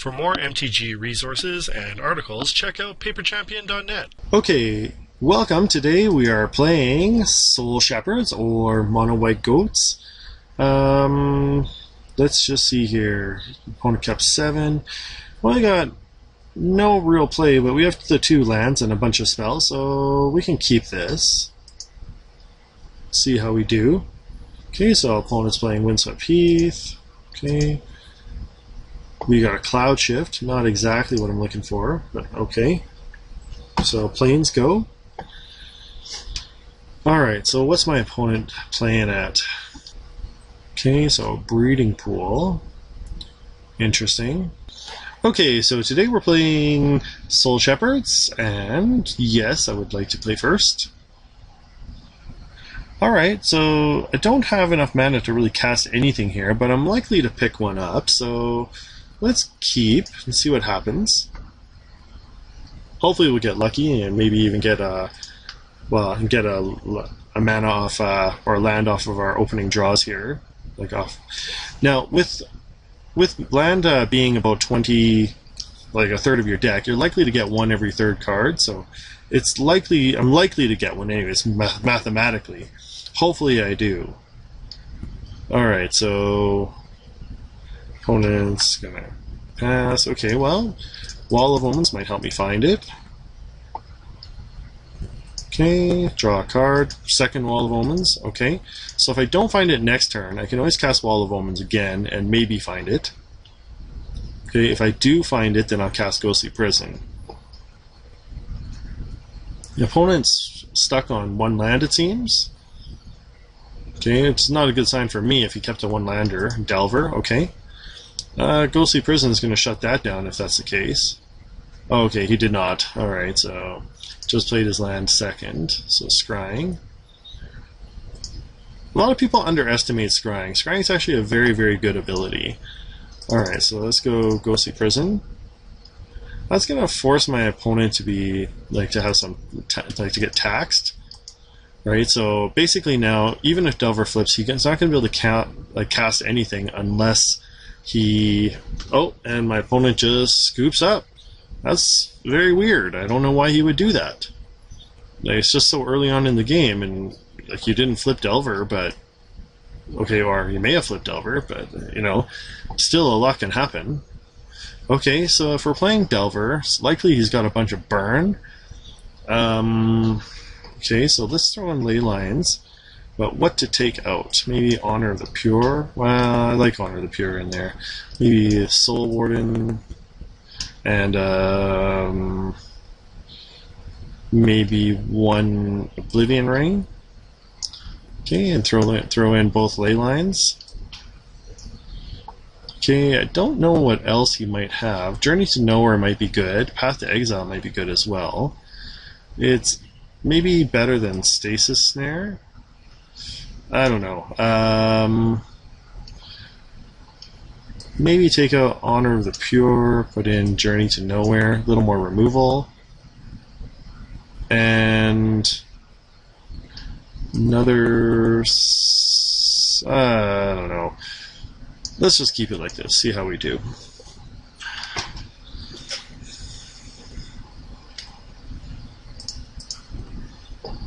For more MTG resources and articles, check out paperchampion.net. Okay, welcome. Today we are playing Soul Shepherds, or Mono White Goats. Let's just see here. Opponent kept 7. Well, I got no real play, but we have the 2 lands and a bunch of spells, so we can keep this. See how we do. Okay, so opponent's playing Windswept Heath. Okay. We got a Cloudshift, not exactly what I'm looking for, but okay. So planes go. Alright, so what's my opponent playing at? Okay, so Breeding Pool. Interesting. Okay, so today we're playing Soul Shepherds, and yes, I would like to play first. Alright, so I don't have enough mana to really cast anything here, but I'm likely to pick one up, so let's keep and see what happens. Hopefully we'll get lucky and maybe even get a mana off or land off of our opening draws here. Now with land being about 20, like a third of your deck, you're likely to get one every third card. So it's likely I'm likely to get one anyways mathematically. Hopefully I do. All right, so opponent's gonna pass. Okay, well, Wall of Omens might help me find it. Okay, draw a card. Second Wall of Omens. Okay, so if I don't find it next turn, I can always cast Wall of Omens again and maybe find it. Okay, if I do find it, then I'll cast Ghostly Prison. The opponent's stuck on 1 land, it seems. Okay, it's not a good sign for me if he kept a 1-lander. Delver, okay. Ghostly Prison is going to shut that down if that's the case. Oh, okay, he did not. Alright, so just played his land second. So scrying. A lot of people underestimate scrying. Scrying is actually a very, very good ability. Alright, so let's go Ghostly Prison. That's going to force my opponent to be, to have some, to get taxed. Right, so basically now, even if Delver flips, he's not going to be able to cast anything unless he... Oh, and my opponent just scoops up. That's very weird. I don't know why he would do that. It's just so early on in the game, and you didn't flip Delver, but... Okay, or you may have flipped Delver, but, still a lot can happen. Okay, so if we're playing Delver, it's likely he's got a bunch of burn. Okay, so let's throw in Ley Lines. But what to take out? Maybe Honor of the Pure? Well, I like Honor of the Pure in there. Maybe Soul Warden. And maybe 1 Oblivion Ring. Okay, and throw in both Ley Lines. Okay, I don't know what else he might have. Journey to Nowhere might be good. Path to Exile might be good as well. It's maybe better than Stasis Snare? I don't know. Maybe take out Honor of the Pure, put in Journey to Nowhere, a little more removal. And another... I don't know. Let's just keep it like this, see how we do.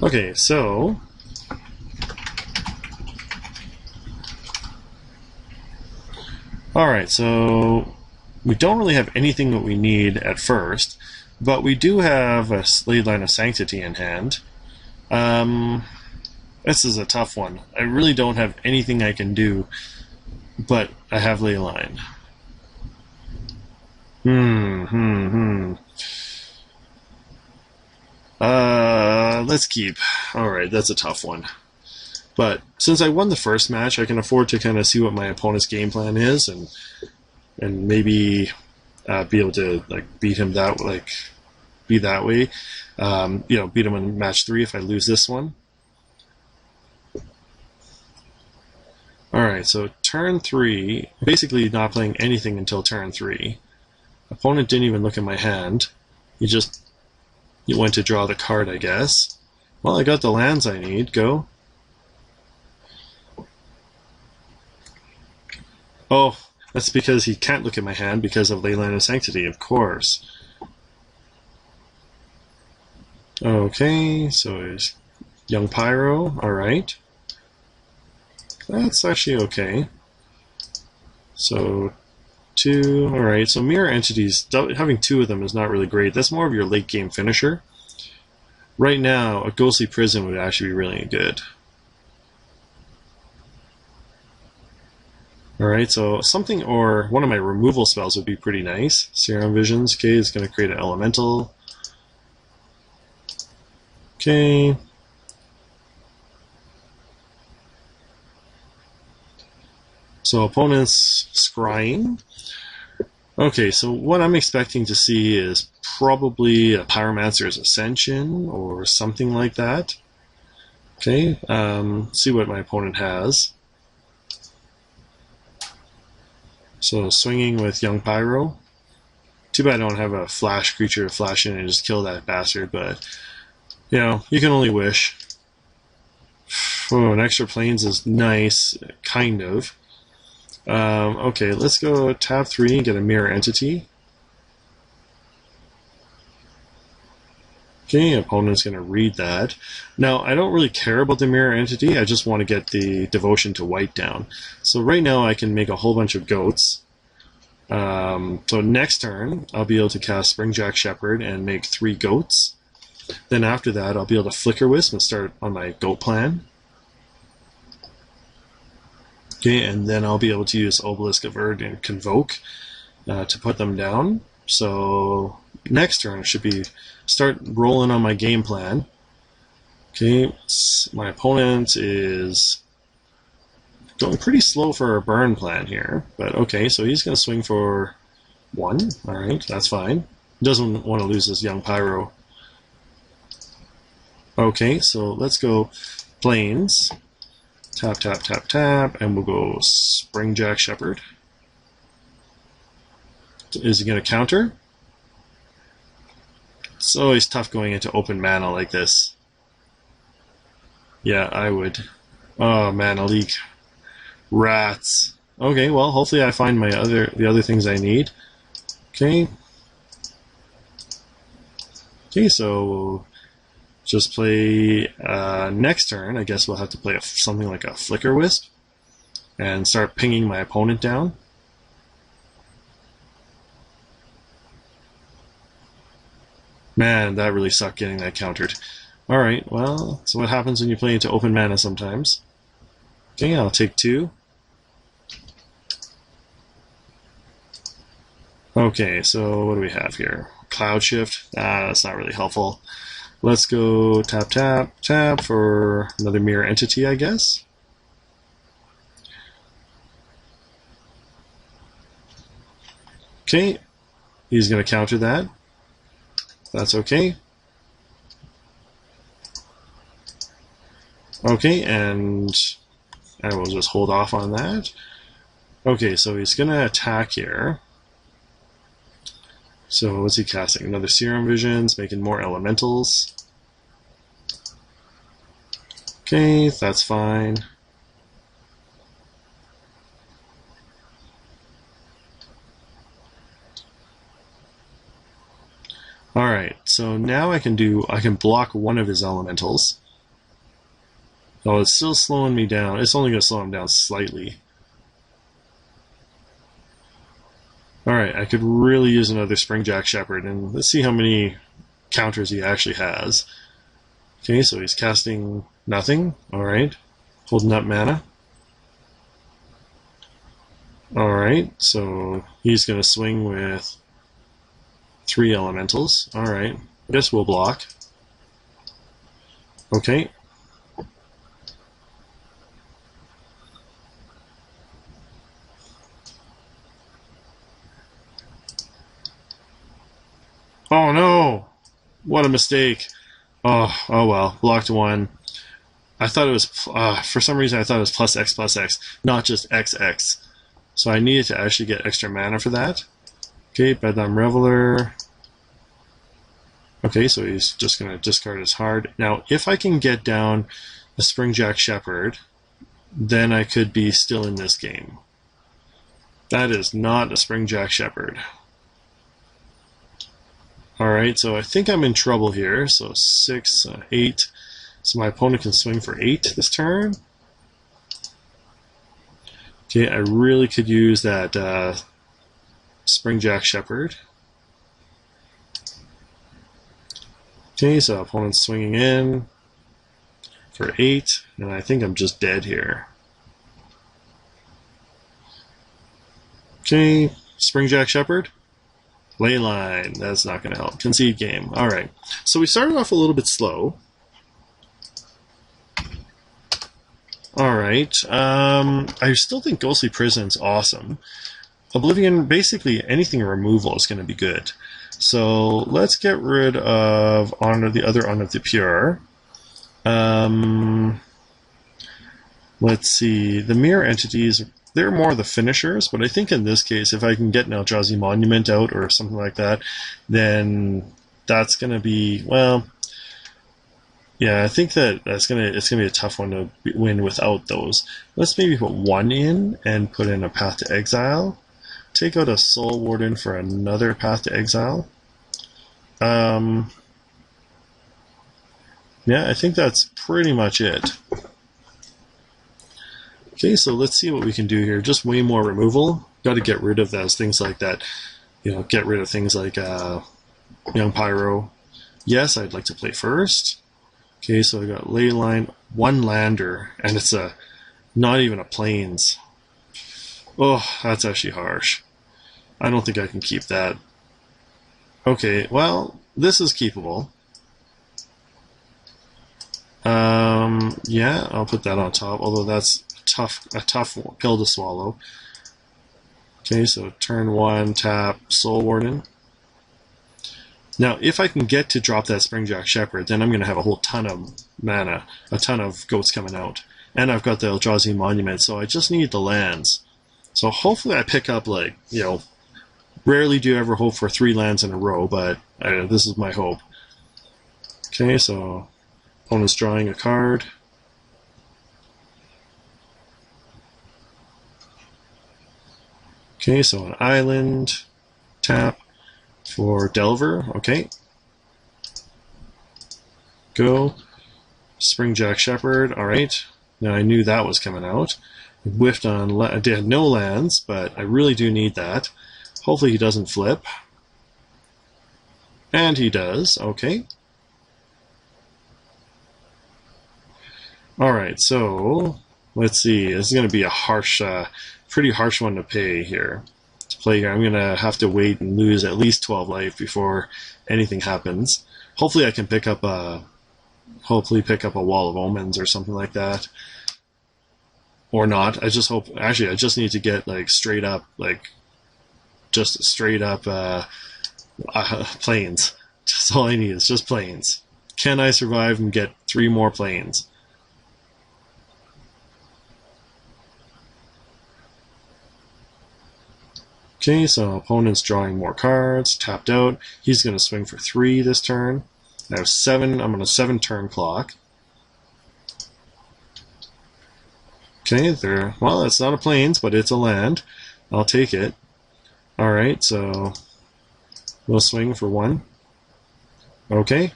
Okay, so... Alright, so we don't really have anything that we need at first, but we do have a Leyline of Sanctity in hand. This is a tough one. I really don't have anything I can do, but I have Leyline. Let's keep. Alright, that's a tough one. But since I won the first match, I can afford to kind of see what my opponent's game plan is, and maybe be able to beat him that way. Beat him in match 3 if I lose this one. All right, so turn 3, basically not playing anything until turn 3. Opponent didn't even look at my hand. He went to draw the card, I guess. Well, I got the lands I need. Go. Oh, That's because he can't look at my hand because of Leyline of Sanctity, of course. Okay, so there's Young Pyro, alright. That's actually okay. So, 2, alright, so Mirror Entities, having 2 of them is not really great. That's more of your late game finisher. Right now, a Ghostly Prison would actually be really good. Alright, so something or one of my removal spells would be pretty nice. Serum Visions, okay, it's going to create an elemental. Okay. So opponent's scrying. Okay, so what I'm expecting to see is probably a Pyromancer's Ascension or something like that. Okay, see what my opponent has. So swinging with Young Pyro. Too bad I don't have a flash creature to flash in and just kill that bastard, but you know, you can only wish. Oh, an extra planes is nice, kind of. Okay, let's go tab 3 and get a Mirror Entity. Okay, opponent's going to read that. Now, I don't really care about the Mirror Entity, I just want to get the Devotion to White down. So right now I can make a whole bunch of goats. So next turn, I'll be able to cast Springjack Shepherd and make 3 goats. Then after that, I'll be able to Flickerwisp and start on my goat plan. Okay, and then I'll be able to use Obelisk of Urd and Convoke to put them down. So next turn, I should be start rolling on my game plan. Okay, my opponent is going pretty slow for a burn plan here, but okay, so he's going to swing for 1. All right, that's fine. Doesn't want to lose his Young Pyro. Okay, so let's go Plains. Tap, tap, tap, tap, and we'll go Springjack Shepherd. Is he going to counter? It's always tough going into open mana like this. Yeah, I would. Oh, mana leak. Rats. Okay, well, hopefully I find the other things I need. Okay. Okay, so we'll just play next turn. I guess we'll have to play something like a Flickerwisp and start pinging my opponent down. Man, that really sucked getting that countered. Alright, well, so what happens when you play into open mana sometimes? Okay, I'll take 2. Okay, so what do we have here? Cloudshift. That's not really helpful. Let's go tap, tap, tap for another Mirror Entity, I guess. Okay, he's going to counter that. That's okay. Okay, and I will just hold off on that. Okay, so he's going to attack here. So what's he casting? Another Serum Visions, making more elementals. Okay, that's fine. Alright, so now I can block one of his elementals. Oh, it's still slowing me down. It's only going to slow him down slightly. Alright, I could really use another Springjack Shepherd, and let's see how many counters he actually has. Okay, so he's casting nothing. Alright, holding up mana. Alright, so he's going to swing with 3 elementals. Alright, I guess we'll block. Okay. Oh no! What a mistake. Oh well. Blocked 1. I thought it was, for some reason I thought it was +X, not just XX. So I needed to actually get extra mana for that. Okay, Bedlam Reveler. Okay, so he's just going to discard his Hard. Now, if I can get down a Springjack Shepherd, then I could be still in this game. That is not a Springjack Shepherd. Alright, so I think I'm in trouble here. So 6, 8. So my opponent can swing for 8 this turn. Okay, I really could use that Springjack Shepherd. Okay, so opponent's swinging in for 8, and I think I'm just dead here. Okay, Springjack Shepherd. Leyline, that's not going to help. Concede game. Alright, so we started off a little bit slow. Alright, I still think Ghostly Prison's awesome. Oblivion, basically anything removal is going to be good. So let's get rid of the other Honor of the Pure. Let's see, the mirror entities, they're more the finishers, but I think in this case, if I can get an Eldrazi Monument out or something like that, then that's going to be, well, yeah, I think it's gonna be a tough one to win without those. Let's maybe put 1 in and put in a Path to Exile. Take out a Soul Warden for another Path to Exile. Yeah, I think that's pretty much it. Okay, so let's see what we can do here. Just way more removal. Got to get rid of those things like that. You know, get rid of things like Young Pyro. Yes, I'd like to play first. Okay, so I got Leyline, 1 lander, and it's not even a plains. Oh, that's actually harsh. I don't think I can keep that. Okay, well, this is keepable. Yeah, I'll put that on top, although that's a tough pill to swallow. Okay, so turn 1, tap, Soul Warden. Now, if I can get to drop that Springjack Shepherd, then I'm going to have a whole ton of mana, a ton of goats coming out. And I've got the Eldrazi Monument, so I just need the lands. So hopefully I pick up, like, you know, rarely do you ever hope for 3 lands in a row, but this is my hope. Okay, so opponent's drawing a card. Okay, so an island, tap for Delver, okay. Go. Springjack Shepherd, alright. Now I knew that was coming out. Whiffed on, I did no lands, but I really do need that. Hopefully he doesn't flip. And he does, okay. Alright, so let's see. This is going to be a harsh, pretty harsh one to pay here. To play here, I'm going to have to wait and lose at least 12 life before anything happens. Hopefully I can pick up a Wall of Omens or something like that. Or not. I just hope, actually I just need to get like straight up plains. Just all I need is just plains. Can I survive and get 3 more plains? Okay, so opponent's drawing more cards, tapped out. He's going to swing for 3 this turn. I have 7, I'm on a 7-turn clock. Okay, well, it's not a plains, but it's a land. I'll take it. Alright, so we'll swing for 1. Okay.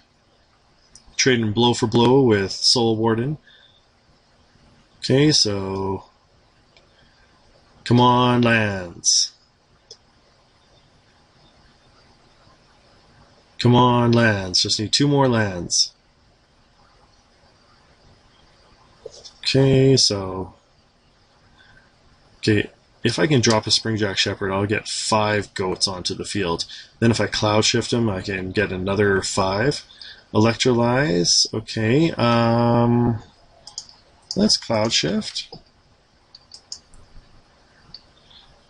Trading blow for blow with Soul Warden. Okay, so come on, lands. Come on, lands. Just need 2 more lands. Okay, so... Okay, if I can drop a Springjack Shepherd, I'll get 5 goats onto the field. Then if I Cloudshift him, I can get another 5. Electrolyze, okay. Let's Cloudshift.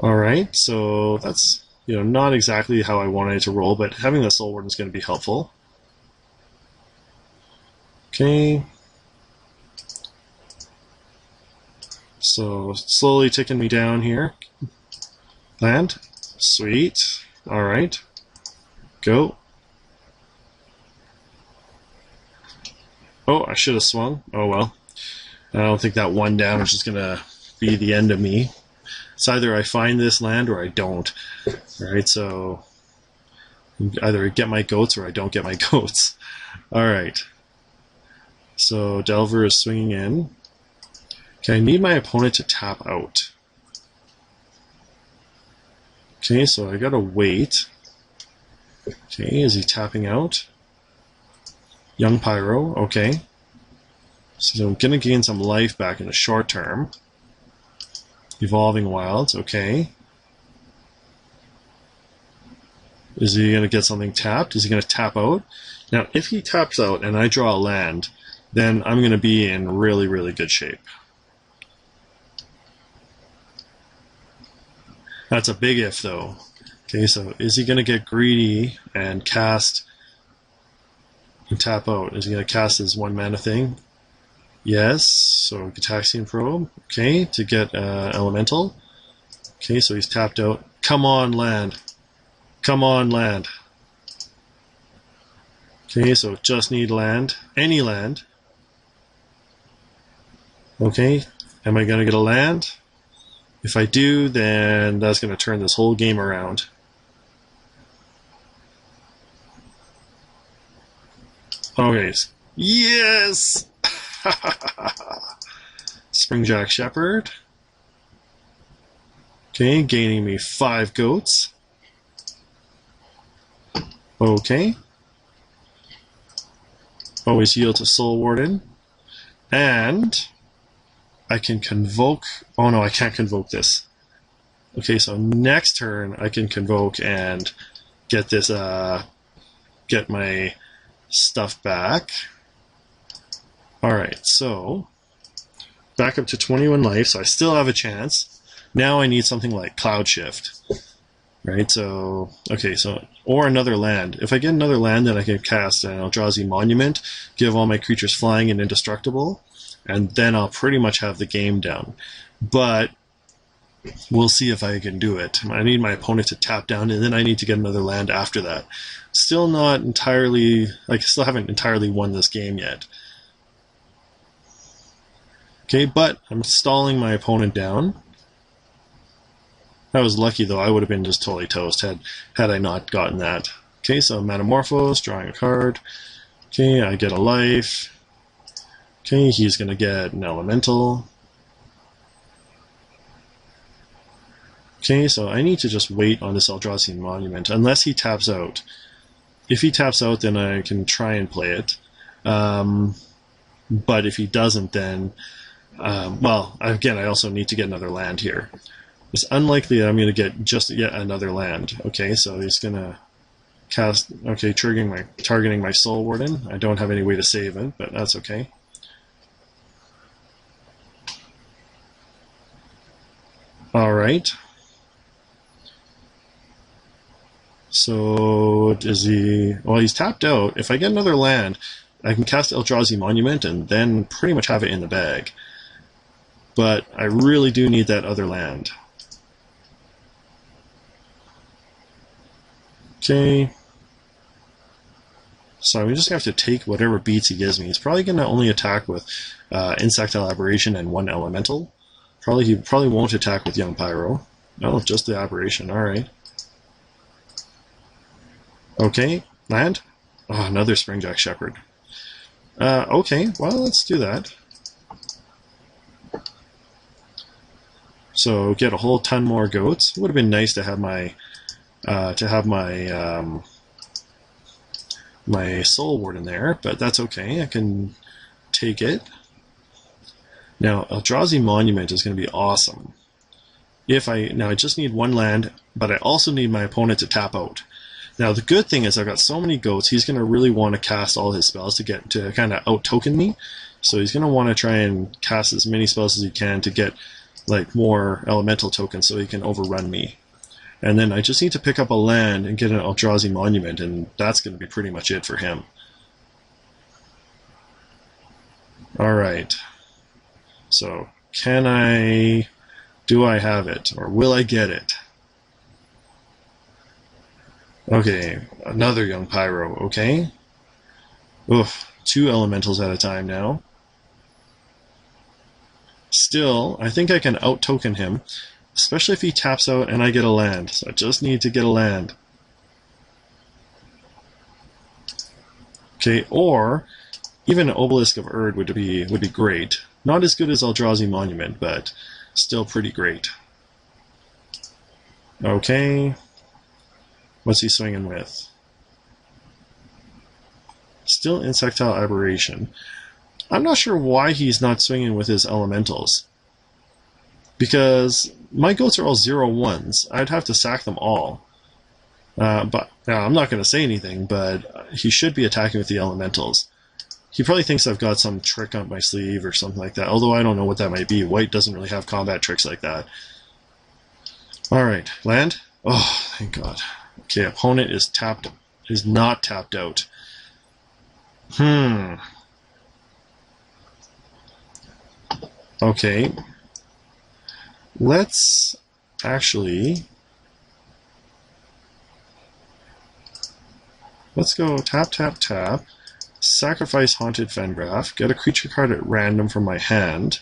Alright, so that's... not exactly how I wanted it to roll, but having the Soul Warden is going to be helpful. Okay. So, slowly ticking me down here. Land. Sweet. Alright. Go. Oh, I should have swung. Oh well. I don't think that 1 damage is going to be the end of me. It's either I find this land or I don't. Alright, so either I get my goats or I don't get my goats. Alright. So Delver is swinging in. Okay, I need my opponent to tap out. Okay, so I gotta wait. Okay, is he tapping out? Young Pyro, okay. So I'm gonna gain some life back in the short term. Evolving Wilds, okay. Is he gonna get something tapped? Is he gonna tap out? Now, if he taps out and I draw a land, then I'm gonna be in really, really good shape. That's a big if, though. Okay, so is he going to get greedy and cast and tap out? Is he going to cast his 1 mana thing? Yes. So Gitaxian Probe. Okay, to get Elemental. Okay, so he's tapped out. Come on, land. Come on, land. Okay, so just need land. Any land. Okay, am I going to get a land? If I do, then that's going to turn this whole game around. Okay. Yes! Springjack Shepherd. Okay, gaining me 5 goats. Okay. Always yield to Soul Warden. And I can convoke. Oh no, I can't convoke this. Okay, so next turn I can convoke and get this. Get my stuff back. All right, so back up to 21 life. So I still have a chance. Now I need something like Cloudshift. Right. So okay. So or another land. If I get another land, then I can cast an Eldrazi Monument, give all my creatures flying and indestructible. And then I'll pretty much have the game down. But we'll see if I can do it. I need my opponent to tap down, and then I need to get another land after that. Still not entirely... Like, still haven't entirely won this game yet. Okay, but I'm stalling my opponent down. I was lucky, though. I would have been just totally toast had I not gotten that. Okay, so Metamorphose, drawing a card. Okay, I get a life. Okay, he's going to get an Elemental. Okay, so I need to just wait on this Eldrazi Monument, unless he taps out. If he taps out, then I can try and play it. But if he doesn't, then... well, again, I also need to get another land here. It's unlikely that I'm going to get just yet another land. Okay, so he's going to cast... Okay, targeting my Soul Warden. I don't have any way to save it, but that's okay. Alright. So, is he... Well, he's tapped out. If I get another land, I can cast Eldrazi Monument and then pretty much have it in the bag. But I really do need that other land. Okay. So I'm just going to have to take whatever beats he gives me. He's probably going to only attack with Insect Aberration and 1 Elemental. He probably won't attack with Young Pyro. No, just the Aberration. Alright. Okay, land. Oh, another Springjack Shepherd. Okay, well, let's do that. So get a whole ton more goats. It would have been nice to have my my Soul Warden there, but that's okay. I can take it. Now, Eldrazi Monument is going to be awesome. Now I just need 1 land, but I also need my opponent to tap out. Now the good thing is I've got so many goats, he's going to really want to cast all his spells to kind of out-token me. So he's going to want to try and cast as many spells as he can to get like more elemental tokens so he can overrun me. And then I just need to pick up a land and get an Eldrazi Monument, and that's going to be pretty much it for him. Alright. So, do I have it, or will I get it? Okay, another Young Pyro, okay. Oof, 2 elementals at a time now. Still, I think I can out-token him, Especially if he taps out and I get a land. So I just need to get a land. Okay, or even an Obelisk of Urd would be great. Not as good as Eldrazi Monument, but still pretty great. Okay. What's he swinging with? Still Insectile Aberration. I'm not sure why he's not swinging with his elementals. Because my goats are all 0/1s. I'd have to sack them all. But I'm not going to say anything, but he should be attacking with the elementals. He probably thinks I've got some trick up my sleeve or something like that, although I don't know what that might be. White doesn't really have combat tricks like that. Alright, land? Oh, thank God. Okay, opponent is not tapped out. Okay. Let's actually... Let's go tap, tap, tap. Sacrifice Haunted Fengraf. Get a creature card at random from my hand.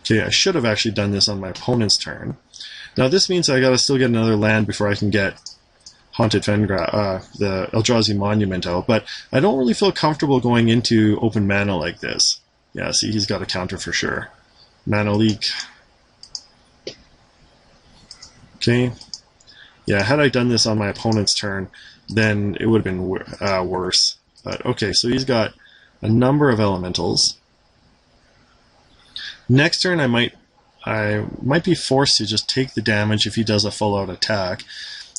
Okay, I should have actually done this on my opponent's turn. Now this means I gotta still get another land before I can get Haunted Fengraf, the Eldrazi Monument out, but I don't really feel comfortable going into open mana like this. Yeah, see, he's got a counter for sure. Mana leak. Okay. Yeah, had I done this on my opponent's turn, then it would have been worse. But okay, so he's got a number of elementals. Next turn, I might be forced to just take the damage if he does a full-out attack,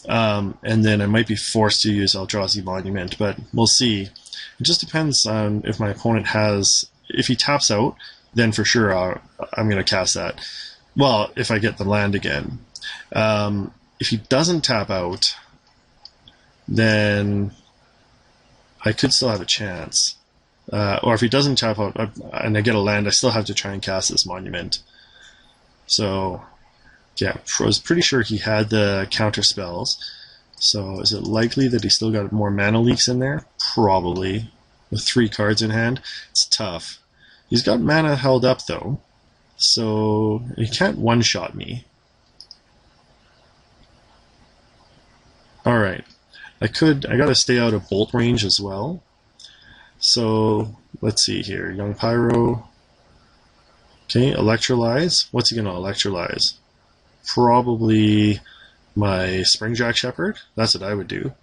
and then I might be forced to use Eldrazi Monument, but we'll see. It just depends on if my opponent has... If he taps out, then for sure I'm going to cast that. Well, if I get the land again. If he doesn't tap out, then I could still have a chance. Or if he doesn't tap out and I get a land, I still have to try and cast this monument. So, yeah, I was pretty sure he had the counter spells. So is it likely that he still got more mana leaks in there? Probably. With 3 cards in hand, it's tough. He's got mana held up though, so he can't one-shot me. Alright, I gotta stay out of bolt range as well. So, let's see here. Young Pyro. Okay, Electrolyze. What's he gonna Electrolyze? Probably my Springjack Shepherd. That's what I would do.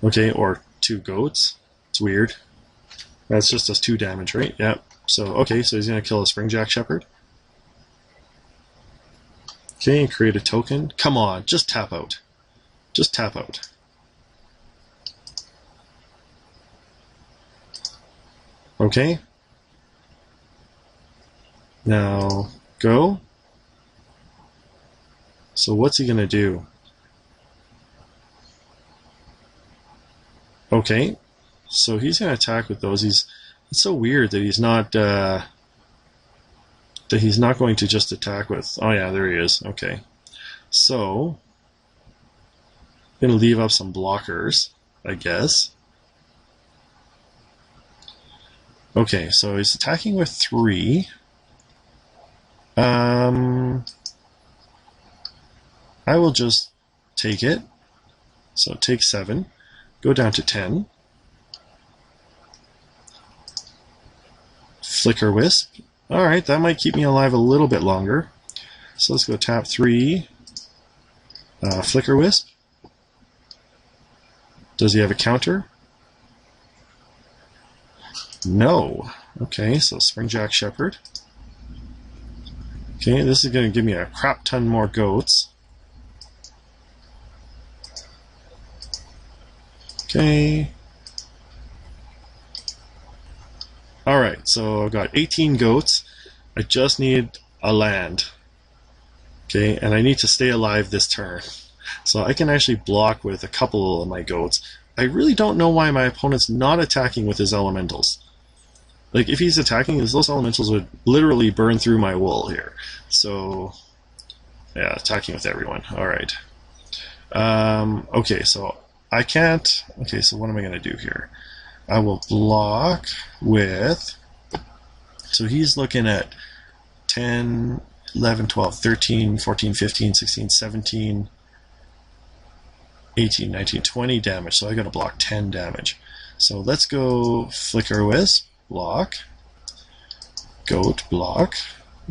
Okay, or 2 goats. It's weird. That's just does 2 damage, right? Yep. So, okay, so he's gonna kill a Springjack Shepherd. Okay, create a token. Come on, just tap out. Just tap out. Okay. Now, go. So what's he gonna do? Okay. So he's gonna attack with those. It's so weird that he's not going to just attack with... Oh yeah, there he is. Okay. So, I'm going to leave up some blockers, I guess. Okay, so he's attacking with 3. I will just take it. So take 7. Go down to 10. Flickerwisp. Alright, that might keep me alive a little bit longer. So let's go tap 3. Flickerwisp. Does he have a counter? No. Okay, so Springjack Shepherd. Okay, this is going to give me a crap ton more goats. Okay. Alright, so I've got 18 goats. I just need a land. Okay, and I need to stay alive this turn. So I can actually block with a couple of my goats. I really don't know why my opponent's not attacking with his elementals. Like, if he's attacking, those elementals would literally burn through my wool here. So, yeah, attacking with everyone. Alright. Okay, so I can't... Okay, so what am I going to do here? I will block with So he's looking at 10, 11, 12, 13, 14, 15, 16, 17, 18, 19, 20 damage. So I got to block 10 damage. So let's go Flickerwisp, block. Goat, block.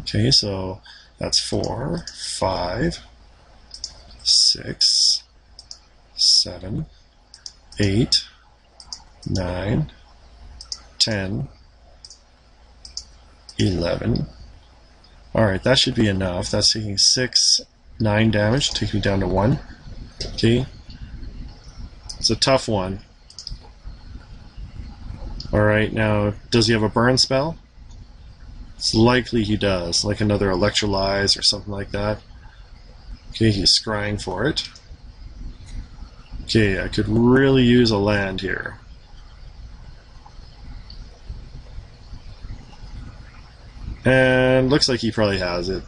Okay, so that's 4, 5, 6, 7, 8, 9, 10, 11. Alright, that should be enough. That's taking 6, 9 damage. Take me down to 1. Okay. It's a tough one. Alright, now, does he have a burn spell? It's likely he does, like another Electrolyze or something like that. Okay, he's scrying for it. Okay, I could really use a land here. And looks like he probably has it.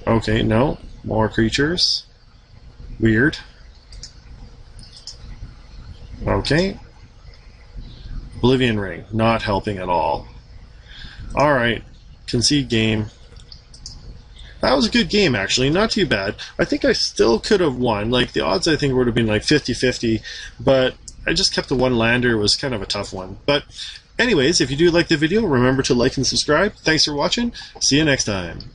Okay, no. More creatures. Weird. Okay. Oblivion Ring. Not helping at all. Alright. Concede game. That was a good game, actually. Not too bad. I think I still could have won. Like, the odds, I think, would have been like 50-50. But I just kept the one lander. It was kind of a tough one. But anyways, if you do like the video, remember to like and subscribe. Thanks for watching. See you next time.